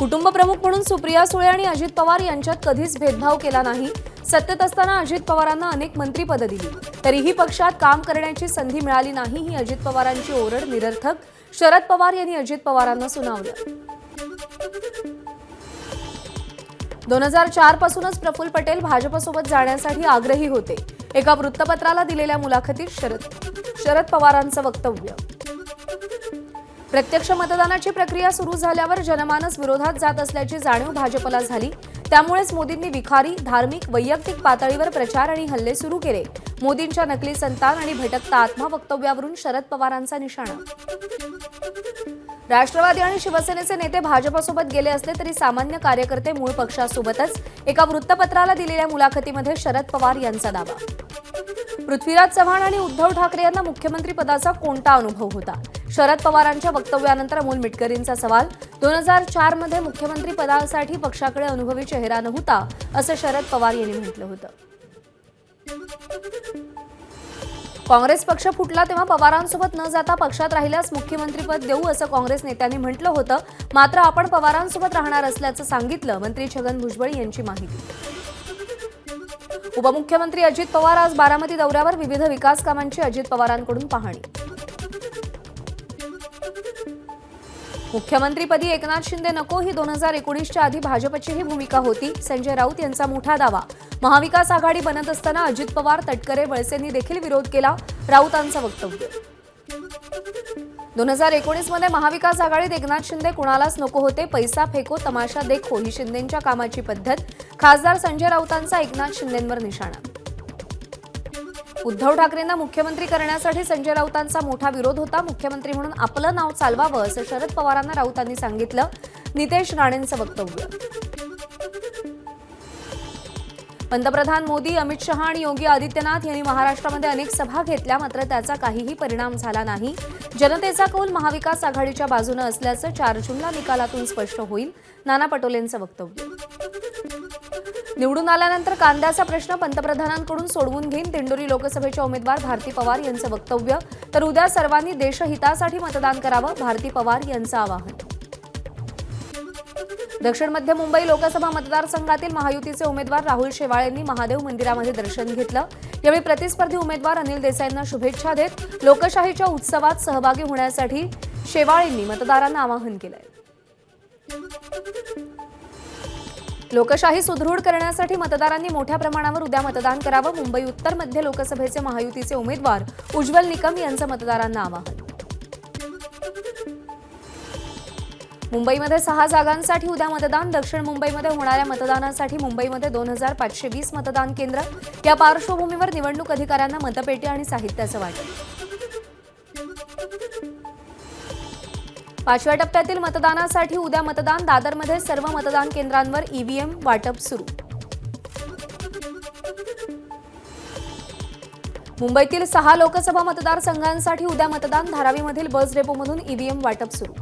कुटुंब प्रमुख म्हणून सुप्रिया सुळे आणि अजित पवार यांच्यात कधीच भेदभाव केला नाही। सत्तेत असताना अजित पवारांना अनेक मंत्रिपदे दिली, तरीही पक्षात काम करण्याची संधी मिळाली नाही ही अजित पवारांची ओरड निरर्थक, शरद पवार यांनी अजित पवारांना सुनावलं। 2004 पासूनच प्रफुल्ल पटेल भाजपसोबत जाण्यासाठी आग्रही होते। एका वृत्तपत्राला दिलेल्या मुलाखतीत शरद पवारांचं वक्तव्य। प्रत्यक्ष मतदानाची प्रक्रिया सुरू झाल्यावर जनमानस विरोधात जात असल्याची जाणीव भाजपला झाली। त्यामुळेच मोदींनी विखारी, धार्मिक, वैयक्तिक पातळीवर प्रचार आणि हल्ले सुरू केले। मोदींच्या नकली संतान आणि भटकता आत्मा वक्तव्यावरून शरद पवारांचा निशाणा। राष्ट्रवादी आणि शिवसेनेचे नेते भाजपसोबत गेले असले तरी सामान्य कार्यकर्ते मूळ पक्षासोबतच। एका वृत्तपत्राला दिलेल्या मुलाखतीमध्ये शरद पवार यांचा दावा। पृथ्वीराज चव्हाण आणि उद्धव ठाकरे यांना मुख्यमंत्री पदाचा कोणता अनुभव होता? शरद पवारांच्या वक्तव्यानंतर अमोल मिटकरींचा सवाल। 2004 मध्ये मुख्यमंत्री पदासाठी पक्षाकडे अनुभवी चेहरा नव्हता, असं शरद पवार यांनी म्हटलं होतं। काँग्रेस पक्ष फुटला तेव्हा पवारांसोबत न जाता पक्षात राहिल्यास मुख्यमंत्रीपद देऊ असं काँग्रेस नेत्यांनी म्हटलं होतं। मात्र आपण पवारांसोबत राहणार असल्याचं सांगितलं। मंत्री छगन भुजबळ यांची माहिती। उपमुख्यमंत्री अजित पवार आज बारामती दौऱ्यावर, विविध विकास कामांची अजित पवारांकडून पाहणी। मुख्यमंत्रीपदी एकनाथ शिंदे नको ही 2019च्या आधी भाजपची ही भूमिका होती। संजय राऊत यांचा मोठा दावा। महाविकास आघाडी बनत असताना अजित पवार, तटकरे, वळसेंनी देखील विरोध केला। राऊतांचं वक्तव्य। 2019 मध्ये महाविकास आघाडीत एकनाथ शिंदे कुणालाच नको होते। पैसा फेको तमाशा देखो ही शिंदेंच्या कामाची पद्धत। खासदार संजय राऊतांचा एकनाथ शिंदेंवर निशाणा। उद्धव ठाकरेंना मुख्यमंत्री करण्यासाठी संजय राऊतांचा मोठा विरोध होता। मुख्यमंत्री म्हणून आपलं नाव चालवावं असं शरद पवारांना राऊतांनी सांगितलं। नितेश राणेंचं वक्तव्य। पंतप्रधान मोदी, अमित शहा आणि योगी आदित्यनाथ यांनी महाराष्ट्रामध्ये अनेक सभा घेतल्या, मात्र त्याचा काहीही परिणाम झाला नाही। जनतेचा कौल महाविकास आघाडीच्या बाजूने असल्याचं 4 जूनला निकालातून स्पष्ट होईल। नाना पटोलेंचं वक्तव्य। निवडून आल्यानंतर कांद्याचा प्रश्न पंतप्रधानांकडून सोडवून घेईन, दिंडोरी लोकसभेच्या उमेदवार भारती पवार यांचं वक्तव्य। तर उद्या सर्वांनी देशहितासाठी मतदान करावं, भारती पवार यांचं आवाहन। दक्षिण मध्य मुंबई लोकसभा मतदारसंघातील महायुतीचे उमेदवार राहुल शेवाळे यांनी महादेव मंदिरामध्ये दर्शन घेतलं। यावेळी प्रतिस्पर्धी उमेदवार अनिल देसाईंना शुभेच्छा देत लोकशाहीच्या उत्सवात सहभागी होण्यासाठी शेवाळेंनी मतदारांना आवाहन केलंय। लोकशाही सुदृढ करण्यासाठी मतदारांनी मोठ्या प्रमाणावर उद्या मतदान करावं, मुंबई उत्तर मध्य लोकसभेचे महायुतीचे उमेदवार उज्ज्वल निकम यांचं मतदारांना आवाहन। मुंबईमध्ये 6 जागांसाठी उद्या मतदान। दक्षिण मुंबईमध्ये होणाऱ्या मतदानासाठी मुंबईमध्ये 2520 मतदान केंद्र। या पार्श्वभूमीवर निवडणूक अधिकाऱ्यांना मतपेटी आणि साहित्याचं वाटप। 5व्या टप्प्यातील मतदानासाठी उद्या मतदान। दादरमध्ये सर्व मतदान केंद्रांवर ईव्हीएम वाटप सुरू। मुंबईतील 6 लोकसभा मतदारसंघांसाठी उद्या मतदान। धारावीमधील बस डेपोमधून ईव्हीएम वाटप सुरू।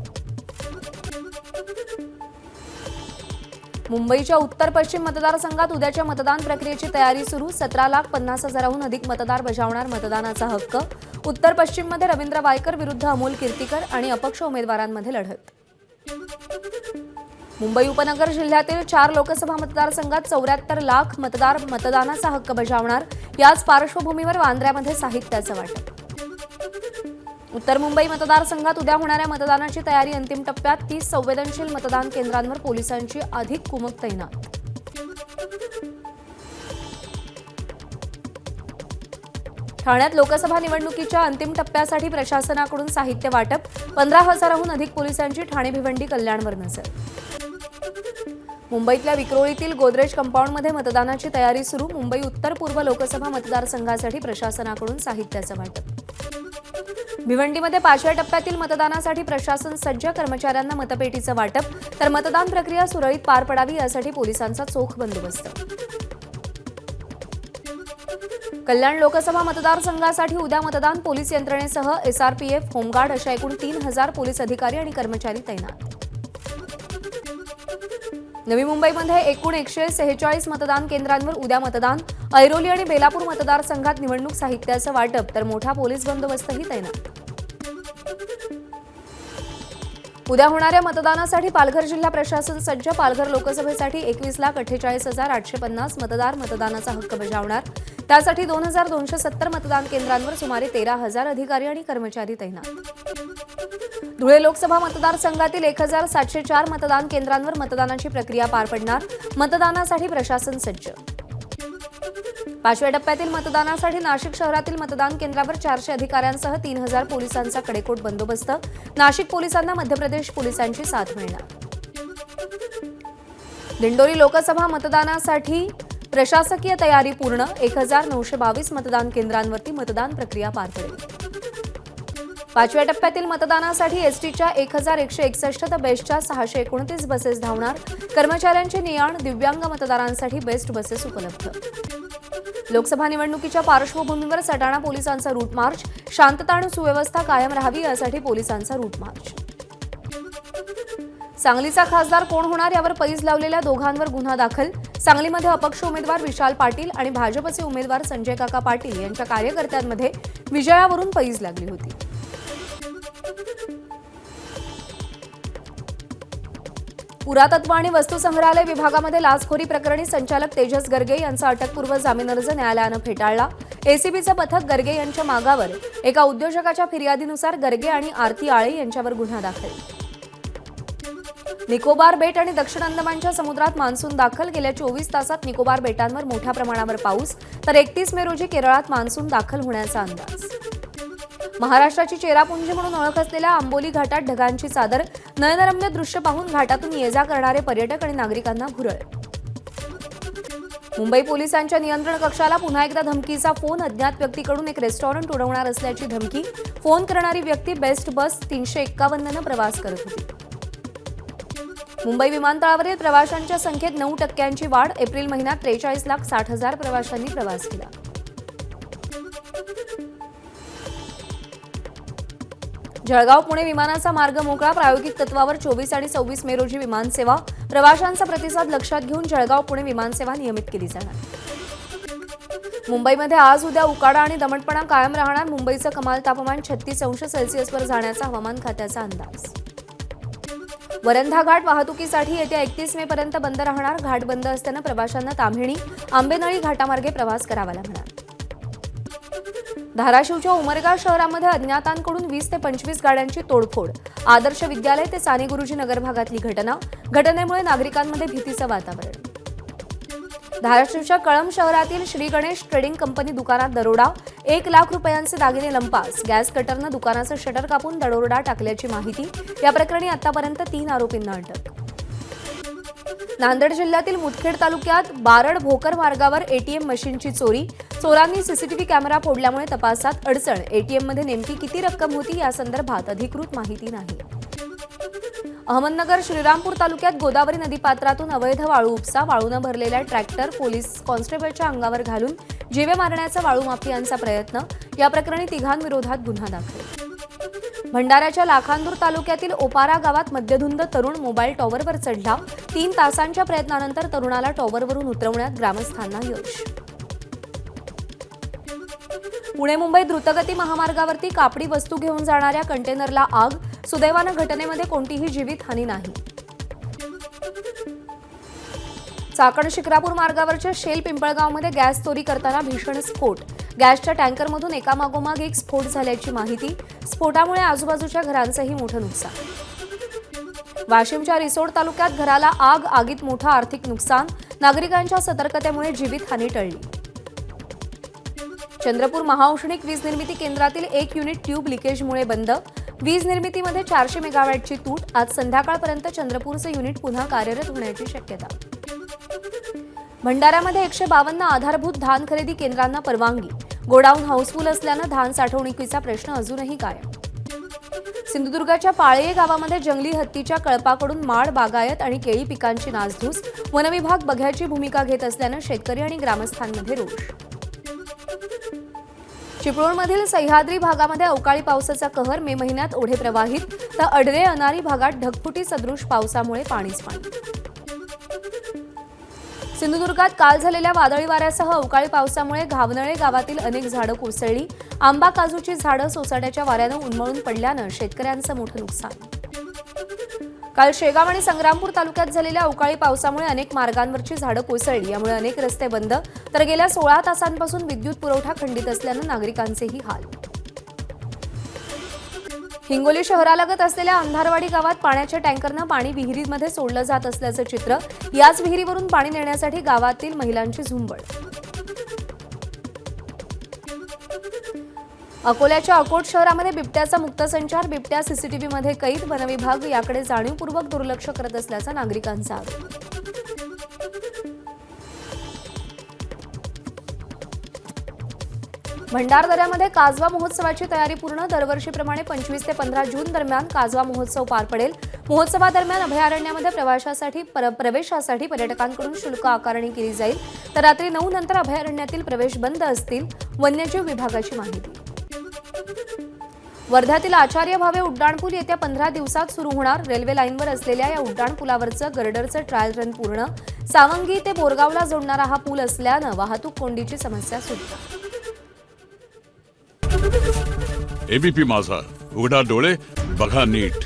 मुंबईच्या उत्तर पश्चिम मतदारसंघात उद्याच्या मतदान प्रक्रियेची तयारी सुरू। 17,50,000हून अधिक मतदार बजावणार मतदानाचा हक्क। उत्तर पश्चिममध्ये रवींद्र वायकर विरुद्ध अमोल कीर्तीकर आणि अपक्ष उमेदवारांमध्ये लढत। मुंबई उपनगर जिल्ह्यातील 4 लोकसभा मतदारसंघात 74 लाख मतदार मतदानाचा हक्क बजावणार। याच पार्श्वभूमीवर वांद्र्यामध्ये साहित्याचं वाटप। उत्तर मुंबई मतदारसंघात उद्या होणाऱ्या मतदानाची तयारी अंतिम टप्प्यात। 30 संवेदनशील मतदान केंद्रांवर पोलिसांची अधिक कुमक तैनात। ठाण्यात लोकसभा निवडणुकीच्या अंतिम टप्प्यासाठी प्रशासनाकडून साहित्य वाटप। 15,000हून अधिक पोलिसांची ठाणे भिवंडी कल्याणवर नजर। मुंबईतल्या विक्रोळीतील गोदरेज कंपाऊंडमध्ये मतदानाची तयारी सुरू। मुंबई उत्तर पूर्व लोकसभा मतदारसंघासाठी प्रशासनाकडून साहित्याचं वाटप। भिवंडीमध्ये 5व्या टप्प्यातील मतदानासाठी प्रशासन सज्ज, कर्मचाऱ्यांना मतपेटीचं वाटप। तर मतदान प्रक्रिया सुरळीत पार पडावी यासाठी पोलिसांचा चोख बंदोबस्त। कल्याण लोकसभा मतदारसंघासाठी उद्या मतदान। पोलीस यंत्रणेसह एसआरपीएफ, होमगार्ड अशा एकूण 3000 पोलीस अधिकारी आणि कर्मचारी तैनात। नवी मुंबईमध्ये एकूण 146 मतदान केंद्रांवर उद्या मतदान। ऐरोली आणि बेलापूर मतदारसंघात निवडणूक साहित्याचं वाटप, तर मोठा पोलीस बंदोबस्तही तैनात। उद्या होणाऱ्या मतदानासाठी पालघर जिल्हा प्रशासन सज्ज. पालघर लोकसभेसाठी 21,48,850 मतदार मतदानाचा हक्क बजावणार. त्यासाठी 2,270 मतदान केंद्रांवर सुमारे 13,000 अधिकारी आणि कर्मचारी तैनात. धुळे लोकसभा मतदारसंघातील 1,704 मतदान केंद्रांवर मतदानाची प्रक्रिया पार पडणार. मतदानासाठी प्रशासन सज्ज. 5व्या टप्प्यातील मतदानासाठी नाशिक शहरातील मतदान केंद्रावर 400 अधिकाऱ्यांसह 3,000 पोलिसांचा कडेकोट बंदोबस्त. नाशिक पोलिसांना मध्य प्रदेश पोलिसांची साथ मिळणार. दिंडोरी लोकसभा मतदानासाठी प्रशासकीय तयारी पूर्ण. 1,922 मतदान केंद्रांवरती मतदान प्रक्रिया पार पडेल. 5व्या टप्प्यातील मतदानासाठी एसटीच्या 1,161 तर बेस्टच्या 629 बसेस धावणार. कर्मचाऱ्यांचे ने-आण. दिव्यांग मतदारांसाठी बेस्ट बसेस उपलब्ध. लोकसभा निवडणुकीच्या पार्श्वभूमीवर सटाणा पोलिसांचा रूट मार्च. शांतता आणि सुव्यवस्था कायम राहावी यासाठी पोलिसांचा रूट मार्च. सांगलीचा खासदार कोण होणार यावर पैज लावलेल्या दोघांवर गुन्हा दाखल. सांगलीमध्ये अपक्ष उमेदवार विशाल पाटील आणि भाजपचे उमेदवार संजय काका पाटील यांच्या कार्यकर्त्यांमध्ये विजयावरून पैज लागली होती. पुरातत्व आणि वस्तुसंग्रहालय विभागामध्ये लाचखोरी प्रकरणी संचालक तेजस गर्गे यांचा अटकपूर्व जामीन अर्ज न्यायालयानं फेटाळला. एसीबीचं पथक गर्गे यांच्या मागावर एका उद्योजकाच्या फिर्यादीनुसार गर्गे आणि आरती आळे यांच्यावर गुन्हा दाखल. निकोबार बेट आणि दक्षिण अंदमानच्या समुद्रात मान्सून दाखल. गेल्या 24 तासात निकोबार बेटांवर मोठ्या प्रमाणावर पाऊस, तर 31 मे रोजी केरळात मान्सून दाखल होण्याचा अंदाज. महाराष्ट्राची चेरापुंजी म्हणून ओळख असलेल्या आंबोली घाटात ढगांची चादर. नयनरम्य दृश्य पाहून घाटातून ये-जा करणारे पर्यटक आणि नागरिकांना भुरळ. मुंबई पोलिसांच्या नियंत्रण कक्षाला पुन्हा एकदा धमकीचा फोन. अज्ञात व्यक्तीकडून एक रेस्टॉरंट उडवणार असल्याची धमकी. फोन करणारी व्यक्ती बेस्ट बस 351 न प्रवास करत होती. मुंबई विमानतळावरील प्रवाशांच्या संख्येत 9% वाढ. एप्रिल महिन्यात 43,60,000 प्रवाशांनी प्रवास केला. जळगाव पुणे विमानाचा मार्ग मोकळा. प्रायोगिक तत्वावर 24 आणि 26 मे रोजी विमानसेवा. प्रवाशांचा प्रतिसाद लक्षात घेऊन जळगाव पुणे विमानसेवा नियमित केली जाणार. मुंबईमध्ये आज उद्या उकाडा आणि दमटपणा कायम राहणार. मुंबईचं कमाल तापमान 36 अंश सेल्सिअसवर जाण्याचा हवामान खात्याचा अंदाज. वरंधा घाट वाहतुकीसाठी येत्या 31 मे पर्यंत बंद राहणार. घाट बंद असताना प्रवाशांना ताम्हिणी आंबेनळी घाटामार्गे प्रवास करावा लागणार. धाराशिवच्या उमरगा शहरामध्ये अज्ञातांकडून 20 ते 25 गाड्यांची तोडफोड. आदर्श विद्यालय ते साने गुरुजी नगर भागातली घटना. घटनेमुळे नागरिकांमध्ये भीतीचं वातावरण. धाराशिवच्या कळंब शहरातील श्री गणेश ट्रेडिंग कंपनी दुकानात दरोडा. 1 लाख रुपयांचे दागिने लंपास. गॅस कटरनं दुकानाचं शटर कापून दरोडा टाकल्याची माहिती. या प्रकरणी आतापर्यंत 3 आरोपींना अटक. नांदेड जिल्ह्यातील मुदखेड तालुक्यात बारड भोकर मार्गावर एटीएम मशीनची चोरी. चोरांनी सीसीटीव्ही कॅमेरा फोडल्यामुळे तपासात अडचण. एटीएममध्ये नेमकी किती रक्कम होती या संदर्भात अधिकृत माहिती नाही. अहमदनगर श्रीरामपूर तालुक्यात गोदावरी नदीपात्रातून अवैध वाळू उपसा. वाळूनं भरलेला ट्रॅक्टर पोलीस कॉन्स्टेबलच्या अंगावर घालून जीवे मारण्याचा वाळू माफियांचा प्रयत्न. या प्रकरणी तिघांविरोधात गुन्हा दाखल. भंडाऱ्याच्या लाखांदूर तालुक्यातील ओपारा गावात मद्यधुंद तरुण मोबाईल टॉवरवर चढला. 3 तासांच्या प्रयत्नानंतर तरुणाला टॉवरवरून उतरवण्यात ग्रामस्थांना यश. पुणे मुंबई द्रुतगती महामार्गावरती कापडी वस्तू घेऊन जाणाऱ्या कंटेनरला आग. सुदैवानं घटनेमध्ये कोणतीही जीवितहानी नाही. चाकण शिक्रापूर मार्गावरच्या शेल पिंपळगावमध्ये गॅस चोरी करताना भीषण स्फोट. गॅसच्या टँकरमधून एकामागोमाग एक स्फोट झाल्याची माहिती. स्फोटामुळे आजूबाजूच्या घरांचंही मोठं नुकसान. वाशिमच्या रिसोड तालुक्यात घराला आग. आगीत मोठं आर्थिक नुकसान. नागरिकांच्या सतर्कतेमुळे जीवितहानी टळली. चंद्रपूर महाऔष्णिक वीज निर्मिती केंद्रातील 1 युनिट ट्यूब लिकेजमुळे बंद. वीज निर्मितीमध्ये 400 मेगावॅटची तूट. आज संध्याकाळपर्यंत चंद्रपूरचं युनिट पुन्हा कार्यरत होण्याची शक्यता. भंडाऱ्यामध्ये 152 आधारभूत धान खरेदी केंद्रांना परवानगी. गोडाऊन हाऊसफुल असल्यानं धान साठवणुकीचा प्रश्न अजूनही कायम. सिंधुदुर्गाच्या पाळये गावामध्ये जंगली हत्तीच्या कळपाकडून माड, बागायत आणि केळी पिकांची नासधूस. वनविभाग बघ्याची भूमिका घेत असल्यानं शेतकरी आणि ग्रामस्थांमध्ये रोष. चिपळूणमधील सह्याद्री भागामध्ये अवकाळी पावसाचा कहर. मे महिन्यात ओढे प्रवाहित, तर अडरे अनारी भागात ढगफुटी सदृश पावसामुळे पाणीच पाणी. सिंधुदुर्गात काल झालेल्या वादळी वाऱ्यासह अवकाळी पावसामुळे घावनळे गावातील अनेक झाडं कोसळली. आंबा काजूची झाडं सोसाट्याच्या वाऱ्यानं उन्मळून पडल्यानं शेतकऱ्यांचं मोठं नुकसान. काल शेगाव आणि संग्रामपूर तालुक्यात झालेल्या अवकाळी पावसामुळे अनेक मार्गांवरची झाडं कोसळली, यामुळे अनेक रस्ते बंद, तर गेल्या 16 तासांपासून विद्युत पुरवठा खंडित असल्यानं नागरिकांचेही हाल. हिंगोली शहरालगत असलेल्या अंधारवाडी गावात पाण्याच्या टँकरनं पाणी विहिरीमध्ये सोडलं जात असल्याचं चित्र. याच विहिरीवरून पाणी नेण्यासाठी गावातील महिलांची झुंबड. अकोल्याच्या अकोट शहरामध्ये बिबट्याचा मुक्त संचार. बिबट्या सीसीटीव्हीमध्ये कैद. वनविभाग याकडे जाणीवपूर्वक दुर्लक्ष करत असल्याचा नागरिकांचा आरोप. भंडारदऱ्यामध्ये काजवा महोत्सवाची तयारी पूर्ण. दरवर्षीप्रमाणे 25 ते 15 जून दरम्यान काजवा महोत्सव पार पडेल. महोत्सवादरम्यान अभयारण्यामध्ये प्रवेशासाठी पर्यटकांकडून शुल्क आकारणी केली जाईल, तर रात्री 9 नंतर अभयारण्यातील प्रवेश बंद असतील. वन्यजीव विभागाची माहिती. वर्ध्यातील आचार्य भावे उड्डाणपूल येत्या 15 दिवसात सुरू होणार. रेल्वे लाईनवर असलेल्या या उड्डाणपुलावरचं गर्डरचं ट्रायल रन पूर्ण. सावंगी ते बोरगावला जोडणारा हा पूल असल्यानं वाहतूक कोंडीची समस्या सुटणार. एबीपी माझा, उघडा डोळे बघा नीट.